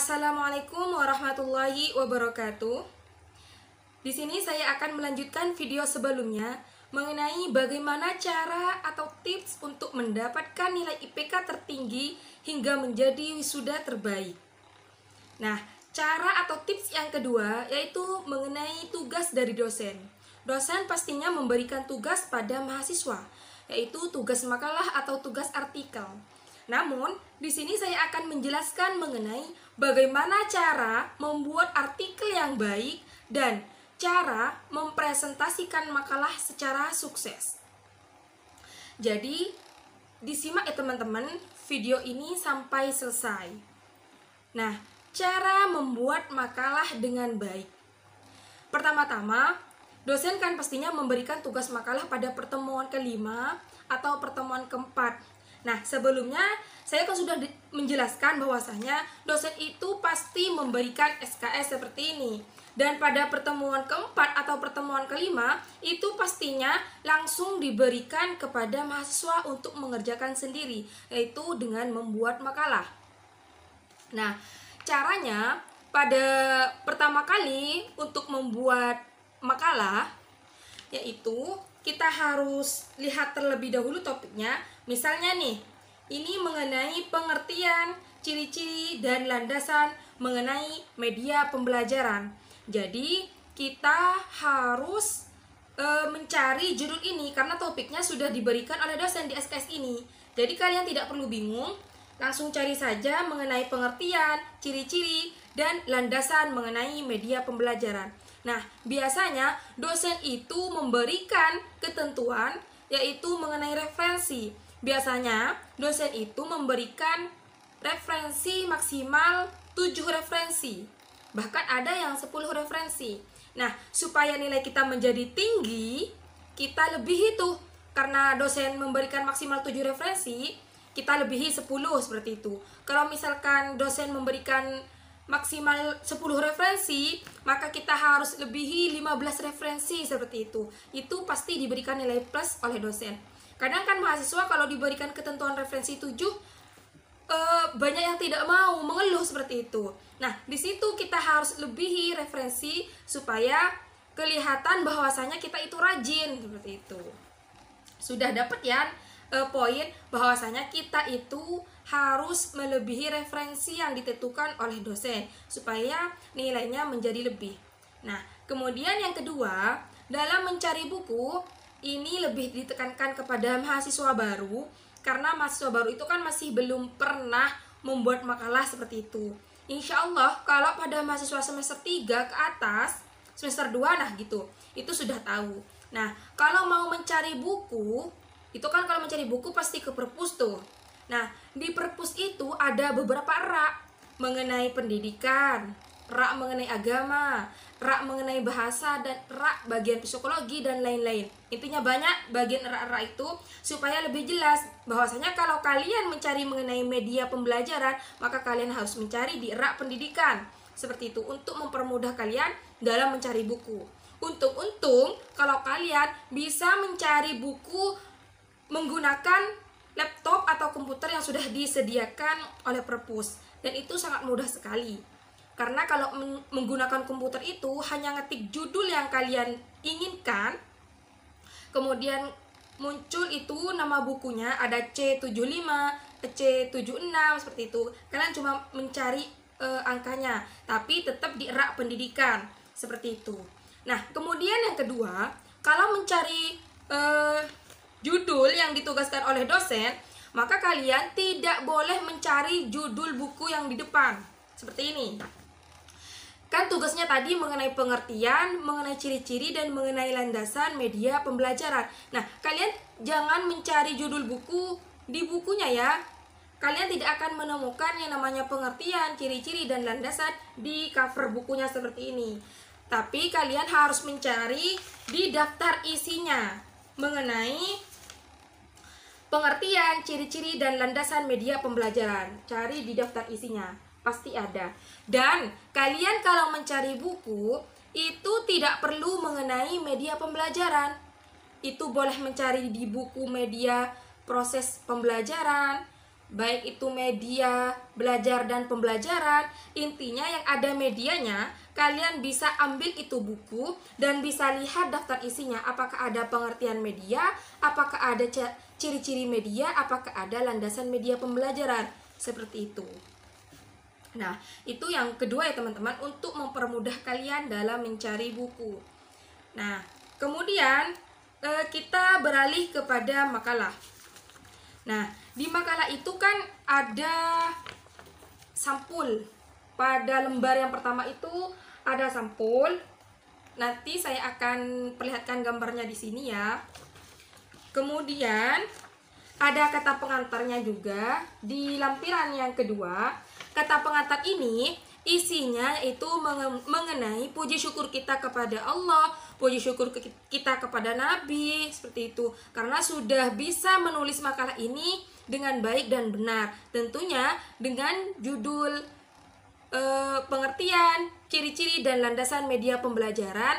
Assalamualaikum warahmatullahi wabarakatuh. Di sini saya akan melanjutkan video sebelumnya mengenai bagaimana cara atau tips untuk mendapatkan nilai IPK tertinggi hingga menjadi wisuda terbaik. Nah, cara atau tips yang kedua yaitu mengenai tugas dari dosen. Dosen pastinya memberikan tugas pada mahasiswa, yaitu tugas makalah atau tugas artikel. Namun, di sini saya akan menjelaskan mengenai bagaimana cara membuat artikel yang baik dan cara mempresentasikan makalah secara sukses. Jadi, disimak ya teman-teman video ini sampai selesai. Nah, cara membuat makalah dengan baik. Pertama-tama, dosen kan pastinya memberikan tugas makalah pada pertemuan kelima atau pertemuan keempat. Nah, sebelumnya saya kan sudah menjelaskan bahwasanya dosen itu pasti memberikan SKS seperti ini. Dan pada pertemuan keempat atau pertemuan kelima, itu pastinya langsung diberikan kepada mahasiswa untuk mengerjakan sendiri, yaitu dengan membuat makalah. Nah, caranya pada pertama kali untuk membuat makalah, yaitu kita harus lihat terlebih dahulu topiknya. Misalnya nih, ini mengenai pengertian, ciri-ciri, dan landasan mengenai media pembelajaran. Jadi, kita harus mencari judul ini karena topiknya sudah diberikan oleh dosen di SKS ini. Jadi, kalian tidak perlu bingung, langsung cari saja mengenai pengertian, ciri-ciri, dan landasan mengenai media pembelajaran. Nah, biasanya dosen itu memberikan ketentuan yaitu mengenai referensi. Biasanya dosen itu memberikan referensi maksimal 7 referensi. Bahkan ada yang 10 referensi. Nah, supaya nilai kita menjadi tinggi, kita lebih itu. Karena dosen memberikan maksimal 7 referensi, kita lebihi 10 seperti itu. Kalau misalkan dosen memberikan maksimal 10 referensi, maka kita harus lebihi 15 referensi seperti itu. Itu pasti diberikan nilai plus oleh dosen. Kadang kan mahasiswa kalau diberikan ketentuan referensi 7, banyak yang tidak mau, mengeluh seperti itu. Nah, di situ kita harus lebihi referensi supaya kelihatan bahwasanya kita itu rajin seperti itu. Sudah dapat ya poin bahwasanya kita itu harus melebihi referensi yang ditentukan oleh dosen supaya nilainya menjadi lebih. Nah, kemudian yang kedua, dalam mencari buku ini lebih ditekankan kepada mahasiswa baru karena mahasiswa baru itu kan masih belum pernah membuat makalah seperti itu. Insya Allah kalau pada mahasiswa semester 3 ke atas, semester 2 nah gitu, itu sudah tahu. Nah, kalau mau mencari buku, itu kan kalau mencari buku pasti ke perpus tuh. Nah, di perpus itu ada beberapa rak mengenai pendidikan, rak mengenai agama, rak mengenai bahasa, dan rak bagian psikologi dan lain-lain. Intinya banyak bagian rak-rak itu supaya lebih jelas bahwasanya kalau kalian mencari mengenai media pembelajaran, maka kalian harus mencari di rak pendidikan. Seperti itu untuk mempermudah kalian dalam mencari buku. Untung kalau kalian bisa mencari buku menggunakan laptop atau komputer yang sudah disediakan oleh perpus, dan itu sangat mudah sekali. Karena kalau menggunakan komputer itu hanya ngetik judul yang kalian inginkan, kemudian muncul itu nama bukunya, ada C75, C76 seperti itu. Kalian cuma mencari angkanya, tapi tetap di rak pendidikan seperti itu. Nah, kemudian yang kedua, kalau mencari judul yang ditugaskan oleh dosen, maka kalian tidak boleh mencari judul buku yang di depan seperti ini. Kan tugasnya tadi mengenai pengertian, mengenai ciri-ciri, dan mengenai landasan media pembelajaran. Nah, kalian jangan mencari judul buku di bukunya ya. Kalian tidak akan menemukan yang namanya pengertian, ciri-ciri, dan landasan di cover bukunya seperti ini. Tapi kalian harus mencari di daftar isinya mengenai pengertian, ciri-ciri, dan landasan media pembelajaran. Cari di daftar isinya, pasti ada. Dan kalian kalau mencari buku, itu tidak perlu mengenai media pembelajaran. Itu boleh mencari di buku media proses pembelajaran, baik itu media belajar dan pembelajaran. Intinya yang ada medianya, kalian bisa ambil itu buku dan bisa lihat daftar isinya. Apakah ada pengertian media, apakah ada ciri-ciri media, apakah ada landasan media pembelajaran. Seperti itu. Nah, itu yang kedua ya teman-teman, untuk mempermudah kalian dalam mencari buku. Nah, kemudian kita beralih kepada makalah. Nah, di makalah itu kan ada sampul. Pada lembar yang pertama itu ada sampul. Nanti saya akan perlihatkan gambarnya di sini ya. Kemudian ada kata pengantarnya juga di lampiran yang kedua. Kata pengantar ini isinya itu mengenai puji syukur kita kepada Allah, puji syukur kita kepada Nabi, seperti itu. Karena sudah bisa menulis makalah ini dengan baik dan benar. Tentunya dengan judul, pengertian, ciri-ciri dan landasan media pembelajaran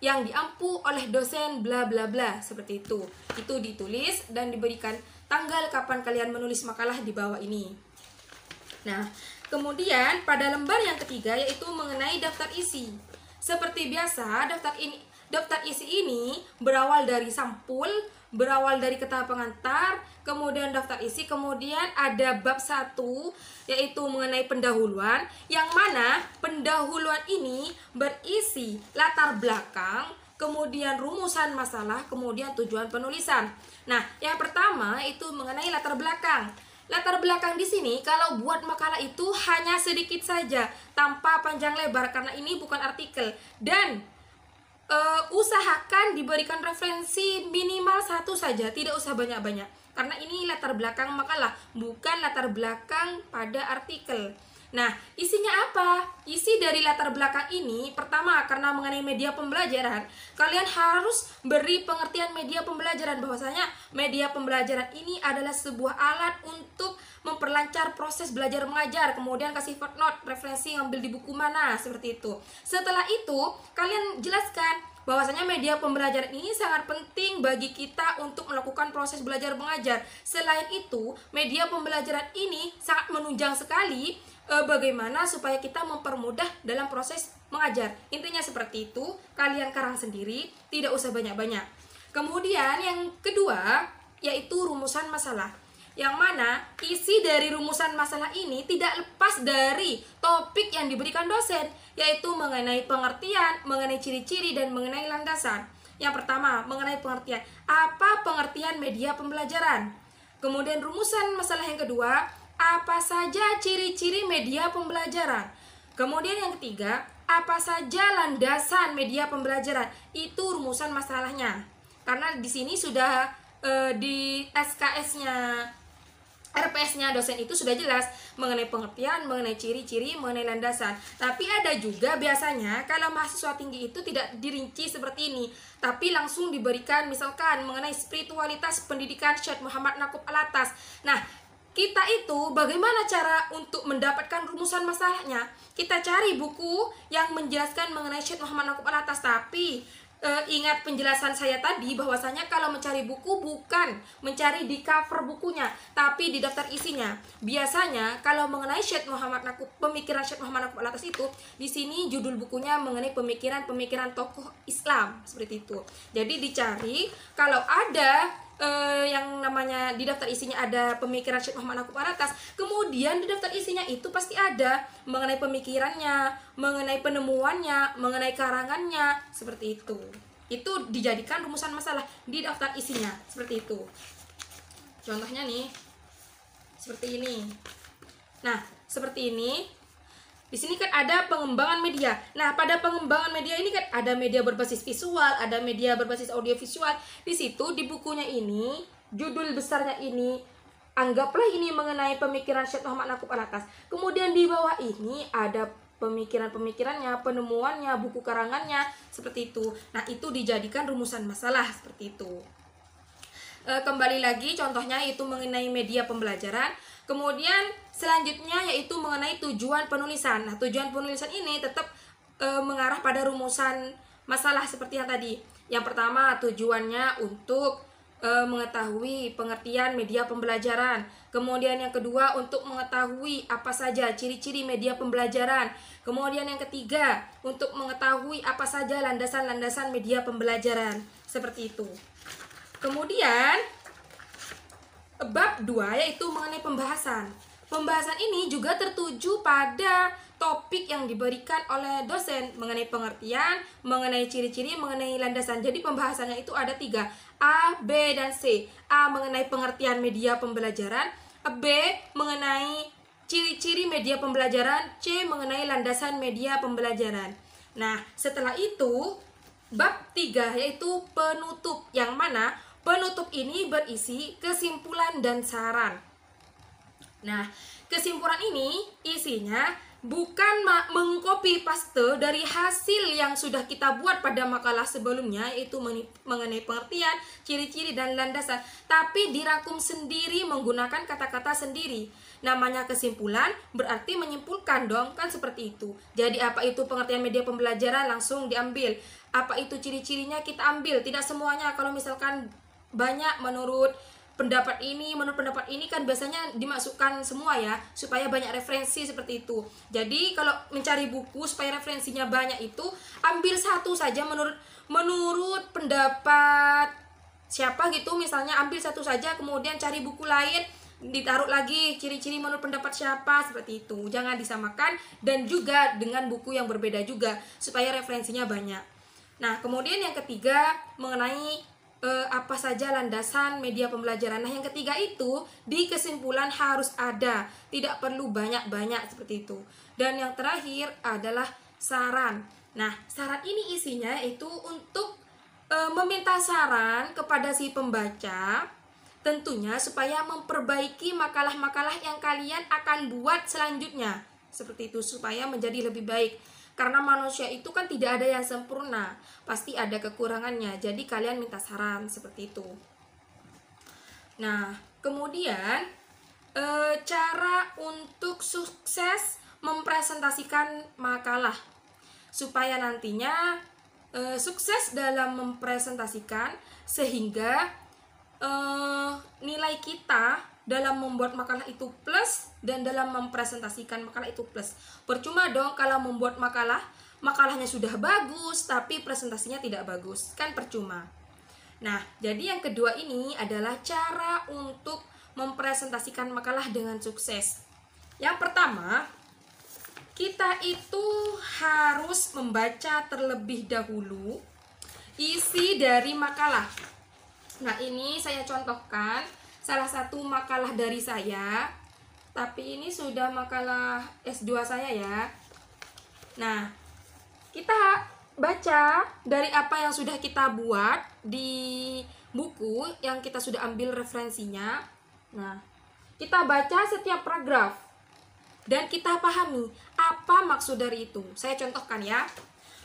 yang diampu oleh dosen bla bla bla, seperti itu. Itu ditulis dan diberikan tanggal kapan kalian menulis makalah di bawah ini. Nah, kemudian pada lembar yang ketiga yaitu mengenai daftar isi. Seperti biasa, daftar isi ini berawal dari sampul, berawal dari kata pengantar, kemudian daftar isi, kemudian ada bab 1 yaitu mengenai pendahuluan, yang mana pendahuluan ini berisi latar belakang, kemudian rumusan masalah, kemudian tujuan penulisan. Nah, yang pertama itu mengenai latar belakang. Latar belakang di sini kalau buat makalah itu hanya sedikit saja, tanpa panjang lebar, karena ini bukan artikel. Dan usahakan diberikan referensi minimal 1 saja, tidak usah banyak-banyak, karena ini latar belakang makalah, bukan latar belakang pada artikel. Nah, isinya apa? Isi dari latar belakang ini, pertama, karena mengenai media pembelajaran, kalian harus beri pengertian media pembelajaran, bahwasanya media pembelajaran ini adalah sebuah alat untuk memperlancar proses belajar mengajar. Kemudian kasih footnote, referensi ngambil di buku mana, seperti itu. Setelah itu, kalian jelaskan bahwasanya media pembelajaran ini sangat penting bagi kita untuk melakukan proses belajar mengajar. Selain itu, media pembelajaran ini sangat menunjang sekali bagaimana supaya kita mempermudah dalam proses mengajar. Intinya seperti itu, kalian karang sendiri, tidak usah banyak-banyak. Kemudian yang kedua yaitu rumusan masalah, yang mana isi dari rumusan masalah ini tidak lepas dari topik yang diberikan dosen, yaitu mengenai pengertian, mengenai ciri-ciri, dan mengenai landasan. Yang pertama, mengenai pengertian. Apa pengertian media pembelajaran? Kemudian rumusan masalah yang kedua, apa saja ciri-ciri media pembelajaran? Kemudian yang ketiga, apa saja landasan media pembelajaran? Itu rumusan masalahnya. Karena di sini sudah di SKS-nya, RPS-nya dosen itu sudah jelas mengenai pengertian, mengenai ciri-ciri, mengenai landasan. Tapi ada juga biasanya kalau mahasiswa tinggi itu tidak dirinci seperti ini, tapi langsung diberikan misalkan mengenai spiritualitas pendidikan Syekh Muhammad Naqub Alatas. Nah, kita itu bagaimana cara untuk mendapatkan rumusan masalahnya? Kita cari buku yang menjelaskan mengenai Syekh Muhammad Naqub Alatas. Tapi ingat penjelasan saya tadi bahwasanya kalau mencari buku bukan mencari di cover bukunya, tapi di daftar isinya. Biasanya kalau mengenai Syekh Muhammad Naqub, pemikiran Syekh Muhammad Naqub Alatas itu di sini judul bukunya mengenai pemikiran-pemikiran tokoh Islam, seperti itu. Jadi dicari kalau ada yang namanya di daftar isinya ada pemikiran Syekh Muhammad Naqub Alatas, kemudian di daftar isinya itu pasti ada mengenai pemikirannya, mengenai penemuannya, mengenai karangannya, seperti itu. Itu dijadikan rumusan masalah di daftar isinya, seperti itu. Contohnya nih, seperti ini. Nah, seperti ini. Di sini kan ada pengembangan media. Nah, pada pengembangan media ini kan ada media berbasis visual, ada media berbasis audiovisual. Di situ di bukunya ini, judul besarnya ini, anggaplah ini mengenai pemikiran Syekh Muhammad Naqub Alatas. Kemudian di bawah ini ada pemikiran-pemikirannya, penemuannya, buku karangannya, seperti itu. Nah, itu dijadikan rumusan masalah, seperti itu. Kembali lagi contohnya itu mengenai media pembelajaran. Kemudian selanjutnya yaitu mengenai tujuan penulisan. Nah, tujuan penulisan ini tetap mengarah pada rumusan masalah seperti yang tadi. Yang pertama, tujuannya untuk mengetahui pengertian media pembelajaran. Kemudian yang kedua untuk mengetahui apa saja ciri-ciri media pembelajaran. Kemudian yang ketiga untuk mengetahui apa saja landasan-landasan media pembelajaran. Seperti itu. Kemudian bab 2 yaitu mengenai pembahasan. Pembahasan ini juga tertuju pada topik yang diberikan oleh dosen mengenai pengertian, mengenai ciri-ciri, mengenai landasan. Jadi pembahasannya itu ada 3, A, B, dan C. A mengenai pengertian media pembelajaran, B mengenai ciri-ciri media pembelajaran, C mengenai landasan media pembelajaran. Nah, setelah itu bab 3 yaitu penutup, yang mana penutup ini berisi kesimpulan dan saran. Nah, kesimpulan ini isinya bukan mengcopy paste dari hasil yang sudah kita buat pada makalah sebelumnya, yaitu mengenai pengertian, ciri-ciri, dan landasan, tapi dirangkum sendiri menggunakan kata-kata sendiri. Namanya kesimpulan berarti menyimpulkan dong, kan seperti itu. Jadi apa itu pengertian media pembelajaran langsung diambil. Apa itu ciri-cirinya kita ambil, tidak semuanya. Kalau misalkan banyak menurut pendapat ini kan biasanya dimasukkan semua ya, supaya banyak referensi seperti itu. Jadi kalau mencari buku supaya referensinya banyak itu, ambil satu saja menurut pendapat siapa gitu, misalnya ambil satu saja, kemudian cari buku lain, ditaruh lagi ciri-ciri menurut pendapat siapa, seperti itu. Jangan disamakan, dan juga dengan buku yang berbeda juga, supaya referensinya banyak. Nah, kemudian yang ketiga mengenai apa saja landasan media pembelajaran. Nah, yang ketiga itu di kesimpulan harus ada, tidak perlu banyak-banyak seperti itu. Dan yang terakhir adalah saran. Nah, saran ini isinya itu untuk meminta saran kepada si pembaca, tentunya supaya memperbaiki makalah-makalah yang kalian akan buat selanjutnya. Seperti itu, supaya menjadi lebih baik. Karena manusia itu kan tidak ada yang sempurna, pasti ada kekurangannya. Jadi kalian minta saran seperti itu. Nah, kemudian cara untuk sukses mempresentasikan makalah, supaya nantinya sukses dalam mempresentasikan, sehingga nilai kita dalam membuat makalah itu plus, dan dalam mempresentasikan makalah itu plus. Percuma dong kalau membuat makalahnya sudah bagus tapi presentasinya tidak bagus, kan percuma. Nah, jadi yang kedua ini adalah cara untuk mempresentasikan makalah dengan sukses. Yang pertama, kita itu harus membaca terlebih dahulu isi dari makalah. Nah, ini saya contohkan salah satu makalah dari saya, tapi ini sudah makalah S2 saya ya. Nah, kita baca dari apa yang sudah kita buat di buku yang kita sudah ambil referensinya. Nah, kita baca setiap paragraf dan kita pahami apa maksud dari itu. Saya contohkan ya.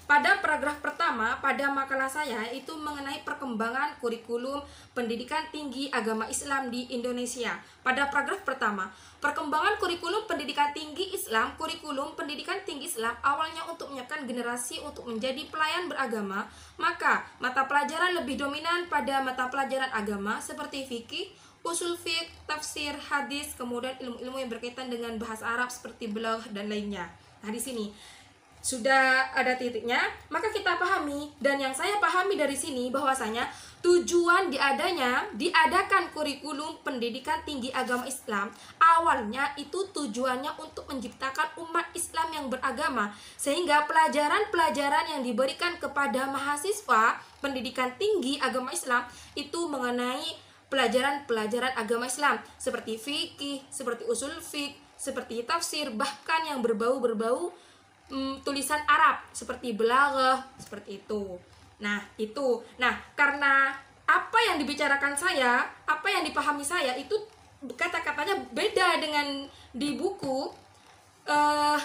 Pada paragraf pertama pada makalah saya itu mengenai perkembangan kurikulum pendidikan tinggi agama Islam di Indonesia. Pada paragraf pertama, perkembangan kurikulum pendidikan tinggi Islam, kurikulum pendidikan tinggi Islam awalnya untuk menyiapkan generasi untuk menjadi pelayan beragama, maka mata pelajaran lebih dominan pada mata pelajaran agama seperti fikih, usul fiqh, tafsir, hadis, kemudian ilmu-ilmu yang berkaitan dengan bahasa Arab seperti belaghah dan lainnya. Nah, di sini sudah ada titiknya, maka kita pahami. Dan yang saya pahami dari sini bahwasanya tujuan diadakan kurikulum pendidikan tinggi agama Islam awalnya itu tujuannya untuk menciptakan umat Islam yang beragama, sehingga pelajaran-pelajaran yang diberikan kepada mahasiswa pendidikan tinggi agama Islam itu mengenai pelajaran-pelajaran agama Islam seperti fikih, seperti usul fiqh, seperti tafsir, bahkan yang berbau tulisan Arab seperti belaghah, seperti itu. Nah, itu. Nah, karena apa yang dibicarakan saya, apa yang dipahami saya itu kata-katanya beda dengan di buku,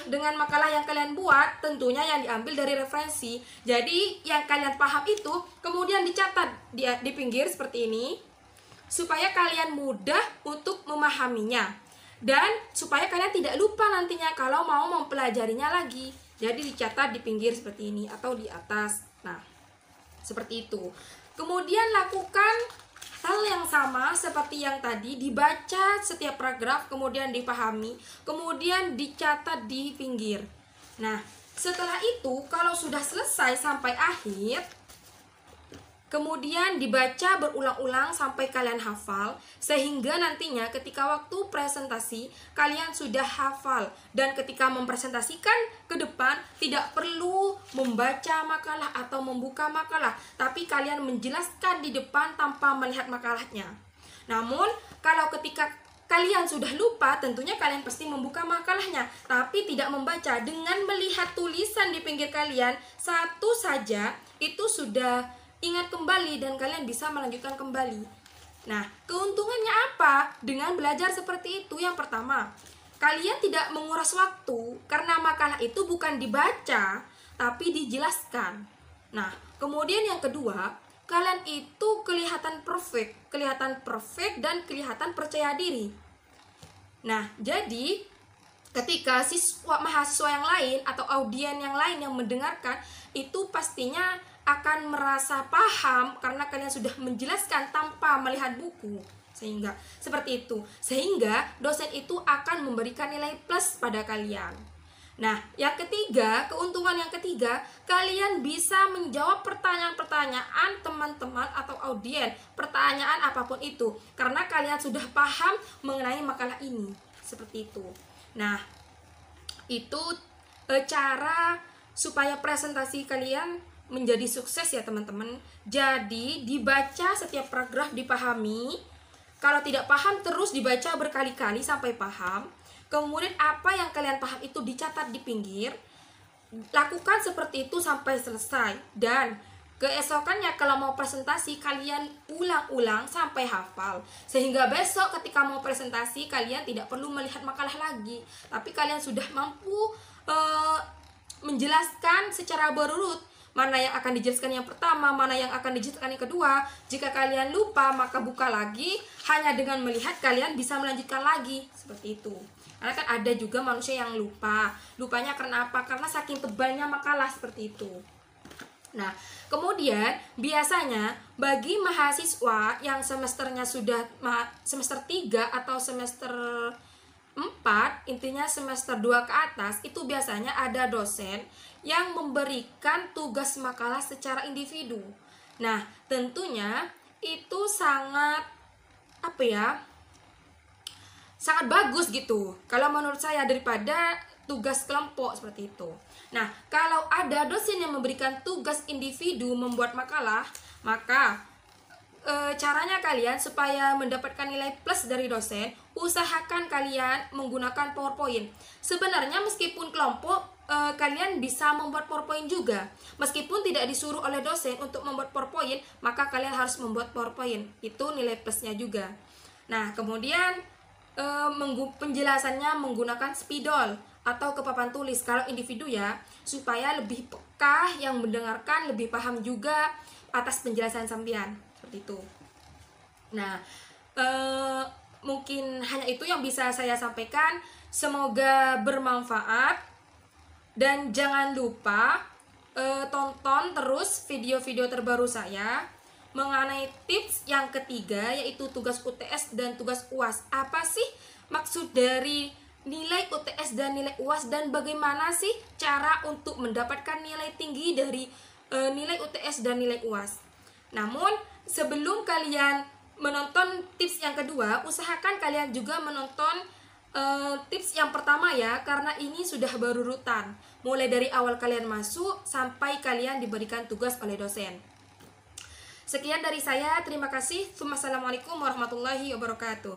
dengan makalah yang kalian buat, tentunya yang diambil dari referensi. Jadi, yang kalian paham itu kemudian dicatat di pinggir seperti ini, supaya kalian mudah untuk memahaminya. Dan supaya kalian tidak lupa nantinya kalau mau mempelajarinya lagi. Jadi dicatat di pinggir seperti ini atau di atas. Nah, seperti itu. Kemudian lakukan Hal yang sama seperti yang tadi, dibaca setiap paragraf, kemudian dipahami, kemudian dicatat di pinggir. Nah, setelah itu kalau sudah selesai sampai akhir, kemudian dibaca berulang-ulang sampai kalian hafal, sehingga nantinya ketika waktu presentasi kalian sudah hafal. Dan ketika mempresentasikan ke depan tidak perlu membaca makalah atau membuka makalah, tapi kalian menjelaskan di depan tanpa melihat makalahnya. Namun kalau ketika kalian sudah lupa, tentunya kalian pasti membuka makalahnya, tapi tidak membaca. Dengan melihat tulisan di pinggir kalian satu saja, itu sudah ingat kembali dan kalian bisa melanjutkan kembali. Nah, keuntungannya apa dengan belajar seperti itu? Yang pertama, kalian tidak menguras waktu karena makalah itu bukan dibaca, tapi dijelaskan. Nah, kemudian yang kedua, kalian itu kelihatan perfect dan kelihatan percaya diri. Nah, jadi ketika mahasiswa yang lain atau audien yang lain yang mendengarkan, itu pastinya akan merasa paham karena kalian sudah menjelaskan tanpa melihat buku. Sehingga seperti itu. Sehingga dosen itu akan memberikan nilai plus pada kalian. Nah, yang ketiga, keuntungan yang ketiga, kalian bisa menjawab pertanyaan-pertanyaan teman-teman atau audien, pertanyaan apapun itu, karena kalian sudah paham mengenai makalah ini. Seperti itu. Nah, itu cara supaya presentasi kalian menjadi sukses ya teman-teman. Jadi dibaca setiap paragraf, dipahami. Kalau tidak paham terus dibaca berkali-kali sampai paham. Kemudian apa yang kalian paham itu dicatat di pinggir. Lakukan seperti itu sampai selesai. Dan keesokannya kalau mau presentasi kalian ulang-ulang sampai hafal. Sehingga besok ketika mau presentasi kalian tidak perlu melihat makalah lagi, tapi kalian sudah mampu menjelaskan secara berurut. Mana yang akan dijelaskan yang pertama, mana yang akan dijelaskan yang kedua. Jika kalian lupa, maka buka lagi. Hanya dengan melihat kalian bisa melanjutkan lagi. Seperti itu. Karena kan ada juga manusia yang lupa. Lupanya karena apa? Karena saking tebalnya makalah seperti itu. Nah, kemudian biasanya bagi mahasiswa yang semesternya sudah semester 3 atau semester 4, intinya semester 2 ke atas, itu biasanya ada dosen yang memberikan tugas makalah secara individu. Nah, tentunya itu sangat sangat bagus gitu kalau menurut saya daripada tugas kelompok seperti itu. Nah, kalau ada dosen yang memberikan tugas individu membuat makalah, maka caranya kalian supaya mendapatkan nilai plus dari dosen, usahakan kalian menggunakan PowerPoint. Sebenarnya meskipun kelompok, kalian bisa membuat PowerPoint juga. Meskipun tidak disuruh oleh dosen untuk membuat PowerPoint, maka kalian harus membuat PowerPoint. Itu nilai plusnya juga. Nah, kemudian penjelasannya menggunakan spidol atau ke papan tulis kalau individu ya, supaya lebih peka yang mendengarkan, lebih paham juga atas penjelasan sampean. Seperti itu. Nah, mungkin hanya itu yang bisa saya sampaikan. Semoga bermanfaat. Dan jangan lupa tonton terus video-video terbaru saya mengenai tips yang ketiga, yaitu tugas UTS dan tugas UAS. Apa sih maksud dari nilai UTS dan nilai UAS, dan bagaimana sih cara untuk mendapatkan nilai tinggi dari nilai UTS dan nilai UAS. Namun sebelum kalian menonton tips yang kedua, usahakan kalian juga menonton tips yang pertama ya, karena ini sudah berurutan mulai dari awal kalian masuk sampai kalian diberikan tugas oleh dosen. Sekian dari saya, terima kasih. Wassalamualaikum warahmatullahi wabarakatuh.